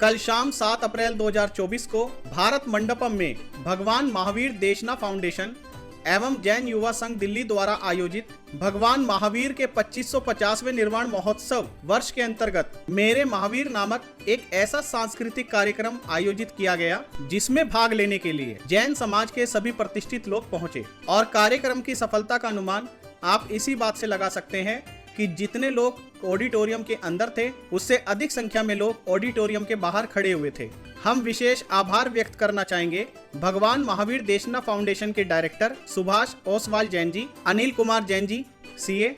कल शाम 7 अप्रैल 2024 को भारत मंडपम में भगवान महावीर देशना फाउंडेशन एवं जैन युवा संघ दिल्ली द्वारा आयोजित भगवान महावीर के 2550वें निर्वाण महोत्सव वर्ष के अंतर्गत मेरे महावीर नामक एक ऐसा सांस्कृतिक कार्यक्रम आयोजित किया गया, जिसमें भाग लेने के लिए जैन समाज के सभी प्रतिष्ठित लोग पहुंचे। और कार्यक्रम की सफलता का अनुमान आप इसी बात से लगा सकते हैं कि जितने लोग ऑडिटोरियम के अंदर थे, उससे अधिक संख्या में लोग ऑडिटोरियम के बाहर खड़े हुए थे। हम विशेष आभार व्यक्त करना चाहेंगे भगवान महावीर देशना फाउंडेशन के director Subhash Oswal Jain ji, Anil Kumar Jain ji CA,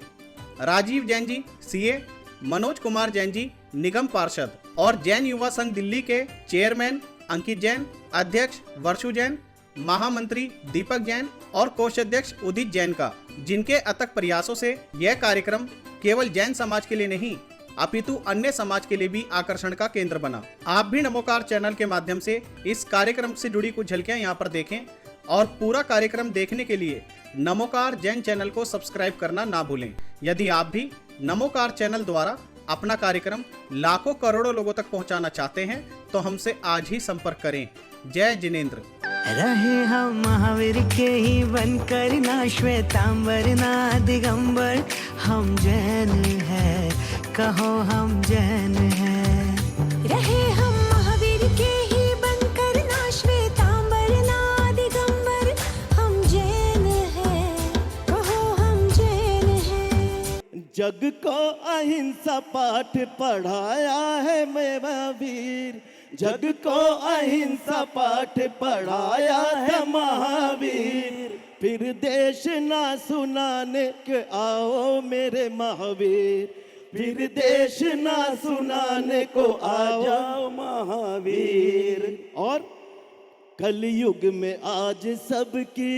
Rajiv Jain ji CA, Manoj Kumar Jain ji निगम पार्षद और जैन युवा संघ दिल्ली के चेयरमैन अंकित जैन, अध्यक्ष वर्षु जैन, महामंत्री दीपक जैन और कोषाध्यक्ष उदित जैन का, जिनके अथक प्रयासों से यह कार्यक्रम केवल जैन समाज के लिए नहीं अपितु अन्य समाज के लिए भी आकर्षण का केंद्र बना। आप भी नमोकार चैनल के माध्यम से इस कार्यक्रम से जुड़ी कुछ झलकियां यहां पर देखें और पूरा कार्यक्रम देखने के लिए नमोकार जैन चैनल को सब्सक्राइब करना ना भूलें। यदि आप भी नमोकार चैनल द्वारा अपना कार्यक्रम लाखों करोड़ों लोगों तक पहुंचाना चाहते हैं तो हमसे आज ही संपर्क करें। जय जिनेंद्र। रहे हम महावीर के ही बनकर, ना श्वेतांबर ना दिगंबर, हम जैन हैं, कहो हम जैन हैं। रहे हम महावीर के ही बनकर, ना श्वेतांबर ना दिगंबर, हम जैन हैं, कहो हम जैन हैं। जग को अहिंसा पाठ पढ़ाया है महावीर, जग को अहिंसा पाठ पढ़ाया है महावीर। फिर देश ना सुनाने के आओ मेरे महावीर, फिर देश ना सुनाने को आ जाओ महावीर। और कलयुग में आज सबकी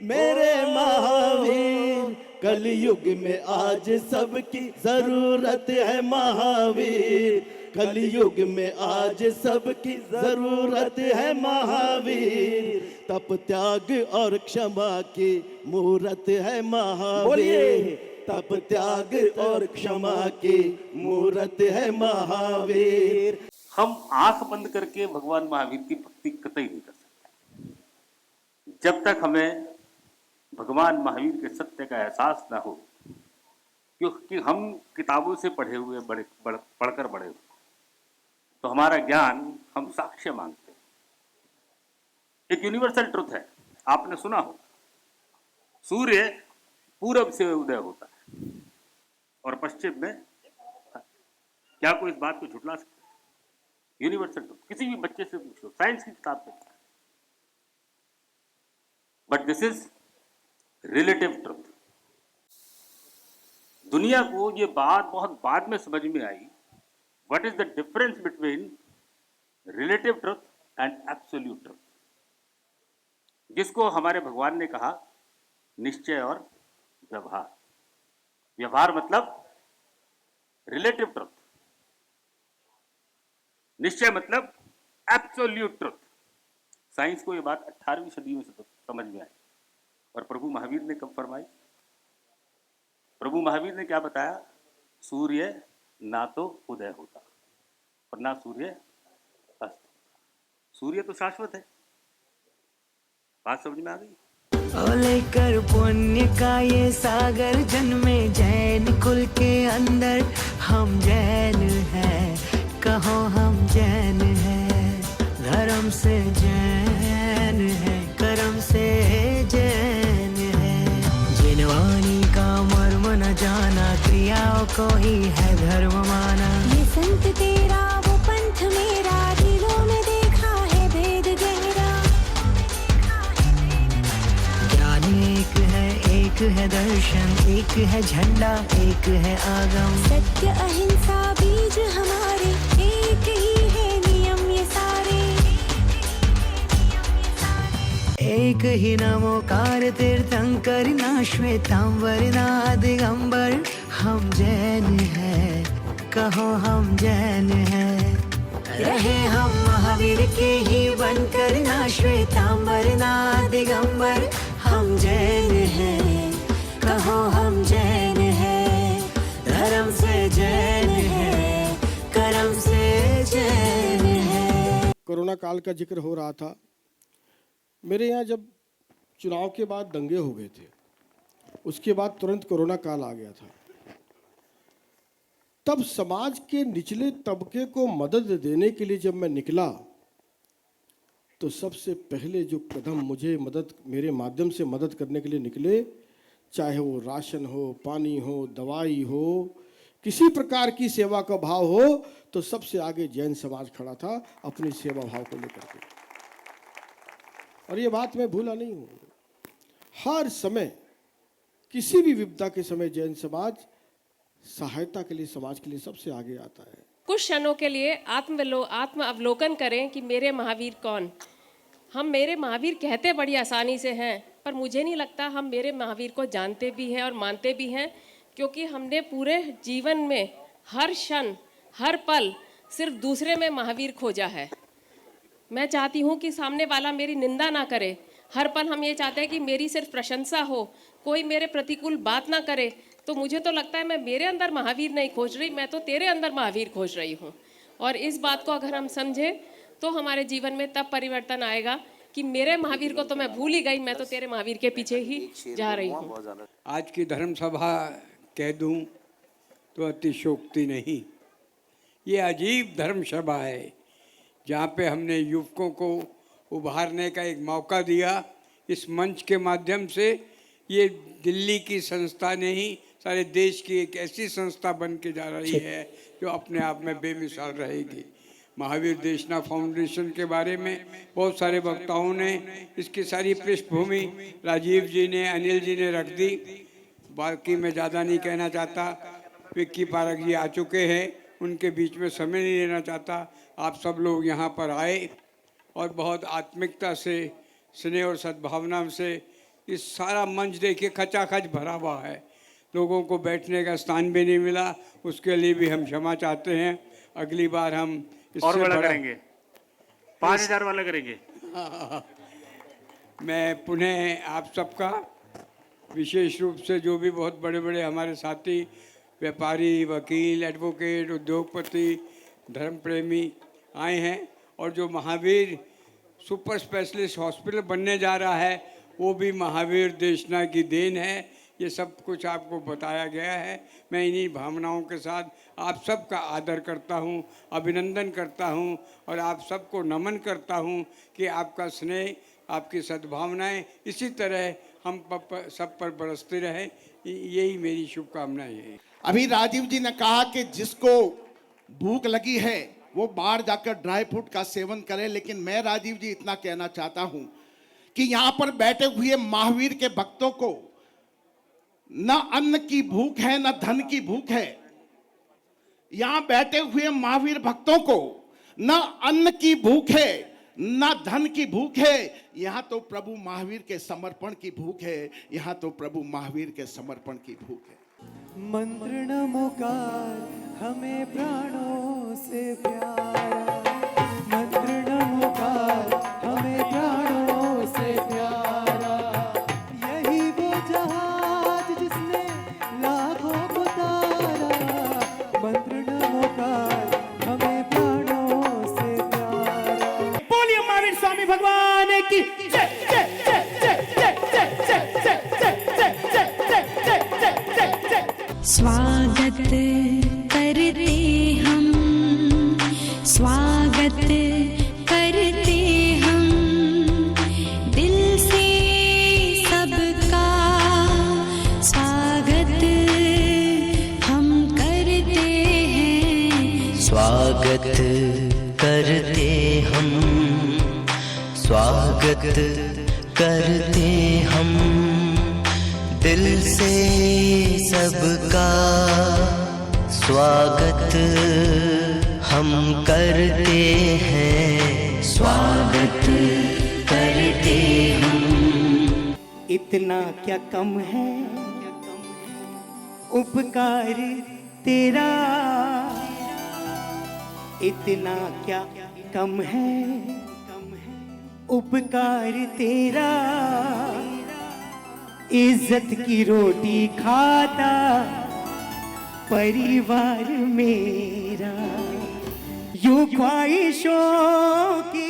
मेरे महावीर, कलयुग में आज सबकी जरूरत है महावीर, कलयुग में आज सबकी जरूरत है महावीर। तप त्याग और क्षमा की मूरत है महावीर, तप त्याग और क्षमा की मूरत है महावीर। हम आंख बंद करके भगवान महावीर की भक्ति कतई नहीं कर सकते जब तक हमें भगवान महावीर के सत्य का एहसास ना हो, क्योंकि हम किताबों से पढ़े हुए पढ़कर बड़े हुए, तो हमारा ज्ञान हम साक्ष्य मांगते हैं। एक यूनिवर्सल ट्रुथ है, आपने सुना हो, सूर्य पूरब से उदय होता है और पश्चिम में। क्या कोई इस बात को झुठला सकता है? यूनिवर्सल ट्रुथ, किसी भी बच्चे से पूछो, साइंस की किताब में। But this is relative truth. दुनिया को ये बात बहुत बाद में समझ में आई, what is the difference between relative truth and absolute truth, जिसको हमारे भगवान ने कहा निश्चय और व्यवहार। व्यवहार मतलब रिलेटिव ट्रुथ, निश्चय मतलब एब्सोल्यूट ट्रुथ। साइंस को ये बात 18वीं सदी में समझ में आई और प्रभु महावीर ने कब फरमाई? प्रभु महावीर ने क्या बताया? सूर्य ना तो उदय होता और ना सूर्य अस्त होता। सूर्य तो शाश्वत है। बात समझ में आ गई? लेकर पुण्य का ये सागर, जन्मे जैन कुल के अंदर, हम जैन हैं, कहो हम जैन हैं। धर्म से जैन है, कर्म से जैन है। जिनवानी का मर्म न जाना, क्रियाओं को ही है धर्म माना। ये संत तेरा वो पंथ मेरा, दिलों में देखा है भेद गहरा। ज्ञान एक है दर्शन, एक है झंडा, एक है आगम। सत्य अहिंसा बीज हमारे, एक ही है नियम ये सारे। एक ही नमोकार तीर्थंकर, ना श्वेतांबर ना दिगंबर, हम जैन हैं, कहो हम जैन हैं। रहे हम महावीर के ही बनकर, ना श्वेतांबर ना दिगंबर, हम जैन हैं, कहो हम जैन हैं। धर्म से जैन है, कर्म से जैन कोरोना काल का जिक्र हो रहा था। मेरे यहाँ जब चुनाव के बाद दंगे हो गए थे, उसके बाद तुरंत कोरोना काल आ गया था। तब समाज के निचले तबके को मदद देने के लिए जब मैं निकला, तो सबसे पहले जो कदम मुझे मेरे माध्यम से मदद करने के लिए निकले, चाहे वो राशन हो, पानी हो, दवाई हो, किसी प्रकार की सेवा का भाव हो, तो सबसे आगे जैन समाज खड़ा था अपनी सेवा भाव को लेकर के। और ये बात मैं भूला नहीं हूँ। हर समय किसी भी विपदा के समय जैन समाज सहायता के लिए, समाज के लिए सबसे आगे आता है। कुछ क्षणों के लिए आत्म अवलोकन करें कि मेरे महावीर कौन। हम मेरे महावीर कहते बड़ी आसानी से हैं, पर मुझे नहीं लगता हम मेरे महावीर को जानते भी हैं और मानते भी हैं, क्योंकि हमने पूरे जीवन में हर क्षण हर पल सिर्फ दूसरे में महावीर खोजा है। मैं चाहती हूँ कि सामने वाला मेरी निंदा ना करे। हर पल हम ये चाहते हैं कि मेरी सिर्फ प्रशंसा हो, कोई मेरे प्रतिकूल बात ना करे। तो मुझे तो लगता है मैं मेरे अंदर महावीर नहीं खोज रही, मैं तो तेरे अंदर महावीर खोज रही हूँ। और इस बात को अगर हम समझें तो हमारे जीवन में तब परिवर्तन आएगा कि मेरे महावीर को तो मैं भूल ही गई, मैं तो तेरे महावीर के पीछे ही जा रही हूँ। आज की धर्म सभा कह दूं तो अतिशयोक्ति नहीं। ये अजीब धर्म सभा है जहाँ पे हमने युवकों को उभारने का एक मौका दिया। इस मंच के माध्यम से ये दिल्ली की संस्था नहीं, सारे देश की एक ऐसी संस्था बन के जा रही है जो अपने आप में बेमिसाल रहेगी। महावीर देशना फाउंडेशन के बारे में बहुत सारे वक्ताओं ने इसकी सारी पृष्ठभूमि राजीव जी ने, अनिल जी ने रख दी। बाकी मैं ज़्यादा नहीं कहना चाहता। विक्की पारक जी आ चुके हैं, उनके बीच में समय नहीं लेना चाहता। आप सब लोग यहाँ पर आए और बहुत आत्मिकता से, स्नेह और सद्भावना से इस सारा मंच देखिए खचाखच भरा हुआ है। लोगों को बैठने का स्थान भी नहीं मिला, उसके लिए भी हम क्षमा चाहते हैं। अगली बार हम और बड़ा करेंगे, 5000 वाला करेंगे। मैं पुनः आप सबका, विशेष रूप से जो भी बहुत बड़े बड़े हमारे साथी व्यापारी, वकील, एडवोकेट, उद्योगपति, धर्म प्रेमी आए हैं, और जो महावीर सुपर स्पेशलिस्ट हॉस्पिटल बनने जा रहा है वो भी महावीर देशना की देन है। ये सब कुछ आपको बताया गया है। मैं इन्हीं भावनाओं के साथ आप सबका आदर करता हूँ, अभिनंदन करता हूँ और आप सबको नमन करता हूँ कि आपका स्नेह, आपकी सद्भावनाएं इसी तरह हम सब पर बरसते रहे। यही मेरी शुभकामनाएं हैं। अभी राजीव जी ने कहा कि जिसको भूख लगी है वो बाहर जाकर ड्राई फ्रूट का सेवन करे, लेकिन मैं राजीव जी इतना कहना चाहता हूं कि यहां पर बैठे हुए महावीर के भक्तों को न अन्न की भूख है न धन की भूख है। यहां बैठे हुए महावीर भक्तों को न अन्न की भूख है न धन की भूख है। यहां तो प्रभु महावीर के समर्पण की भूख है। यहां तो प्रभु महावीर के समर्पण की भूख है। मंत्र नमोकार हमें प्राणों से प्यारा, मंत्र नमोकार हमें प्राणों से प्यारा। यही वो जहाज जिसने लाखों को तारा, मंत्र नमोकार हमें प्राणों से प्यारा। बोलिए महावीर स्वामी भगवान की जय जय जय जय जय जय जय जय जय जय जय जय जय। स्वागत करते हम, स्वागत करते हम, दिल से सबका स्वागत हम करते हैं। स्वागत करते हम, स्वागत करते हम, दिल से सबका स्वागत हम करते हैं। स्वागत करते हम। इतना क्या कम है उपकार तेरा, इतना क्या कम है उपकार तेरा। इज्जत की रोटी खाता परिवार मेरा, यूं ख्वाहिशों की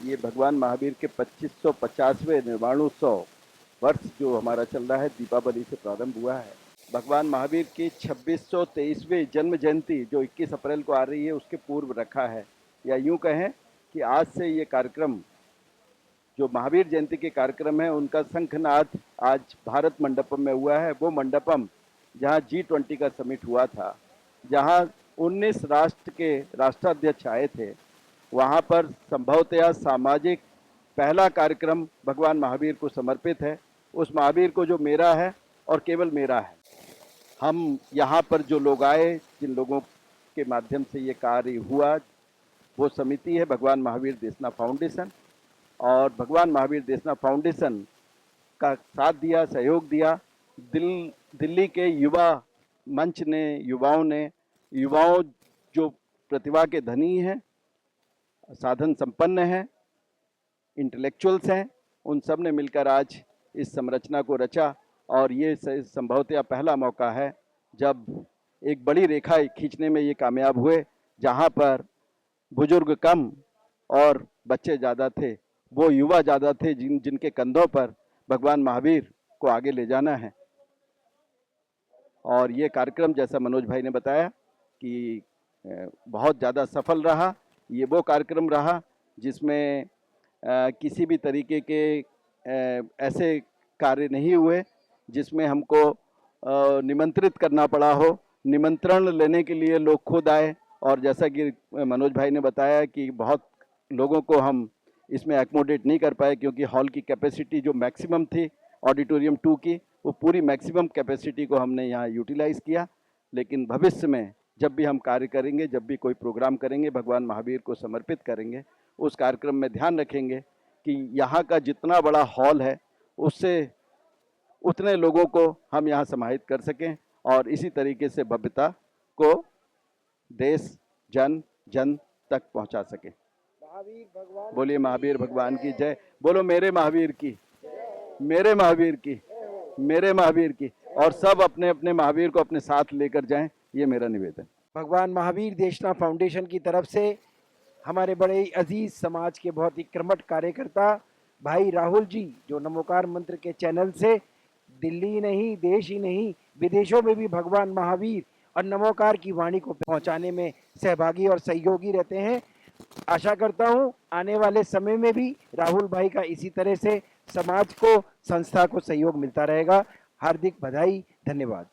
ये भगवान महावीर के 2550वें निर्वाणोत्सव वर्ष जो हमारा चल रहा है, दीपावली से प्रारंभ हुआ है। भगवान महावीर की 2623वीं जन्म जयंती जो 21 अप्रैल को आ रही है, उसके पूर्व रखा है। या यूं कहें कि आज से ये कार्यक्रम, जो महावीर जयंती के कार्यक्रम है, उनका शंखनाद आज भारत मंडपम में हुआ है। वो मंडपम जहां G20 का समिट हुआ था, जहां 19 राष्ट्र के राष्ट्राध्यक्ष आए थे, वहां पर संभवतया सामाजिक पहला कार्यक्रम भगवान महावीर को समर्पित है। उस महावीर को जो मेरा है और केवल मेरा है। हम यहाँ पर जो लोग आए, जिन लोगों के माध्यम से ये कार्य हुआ, वो समिति है भगवान महावीर देशना फाउंडेशन। और भगवान महावीर देशना फाउंडेशन का साथ दिया, सहयोग दिया दिल्ली के युवा मंच ने, युवाओं जो प्रतिभा के धनी हैं, साधन संपन्न हैं, इंटेलेक्चुअल्स हैं, उन सब ने मिलकर आज इस संरचना को रचा। और ये संभवतः पहला मौका है जब एक बड़ी रेखा खींचने में ये कामयाब हुए, जहाँ पर बुजुर्ग कम और बच्चे ज़्यादा थे, वो युवा ज़्यादा थे, जिनके कंधों पर भगवान महावीर को आगे ले जाना है। और ये कार्यक्रम, जैसा मनोज भाई ने बताया कि बहुत ज़्यादा सफल रहा। ये वो कार्यक्रम रहा जिसमें किसी भी तरीके के ऐसे कार्य नहीं हुए जिसमें हमको निमंत्रित करना पड़ा हो। निमंत्रण लेने के लिए लोग खुद आए, और जैसा कि मनोज भाई ने बताया कि बहुत लोगों को हम इसमें एकोमोडेट नहीं कर पाए, क्योंकि हॉल की कैपेसिटी जो मैक्सिमम थी ऑडिटोरियम 2 की, वो पूरी मैक्सिमम कैपेसिटी को हमने यहाँ यूटिलाइज़ किया। लेकिन भविष्य में जब भी हम कार्य करेंगे, जब भी कोई प्रोग्राम करेंगे, भगवान महावीर को समर्पित करेंगे, उस कार्यक्रम में ध्यान रखेंगे कि यहाँ का जितना बड़ा हॉल है, उससे उतने लोगों को हम यहाँ समाहित कर सकें, और इसी तरीके से भव्यता को देश जन जन तक पहुँचा सकें। बोलिए महावीर भगवान की जय। बोलो मेरे महावीर की, मेरे महावीर की, मेरे महावीर की। और सब अपने अपने महावीर को अपने साथ लेकर जाएं, ये मेरा निवेदन। भगवान महावीर देशना फाउंडेशन की तरफ से हमारे बड़े अजीज समाज के बहुत ही कर्मठ कार्यकर्ता भाई राहुल जी, जो नमोकार मंत्र के चैनल से दिल्ली ही नहीं, देश ही नहीं, विदेशों में भी भगवान महावीर और नमोकार की वाणी को पहुंचाने में सहभागी और सहयोगी रहते हैं। आशा करता हूं आने वाले समय में भी राहुल भाई का इसी तरह से समाज को, संस्था को सहयोग मिलता रहेगा। हार्दिक बधाई, धन्यवाद।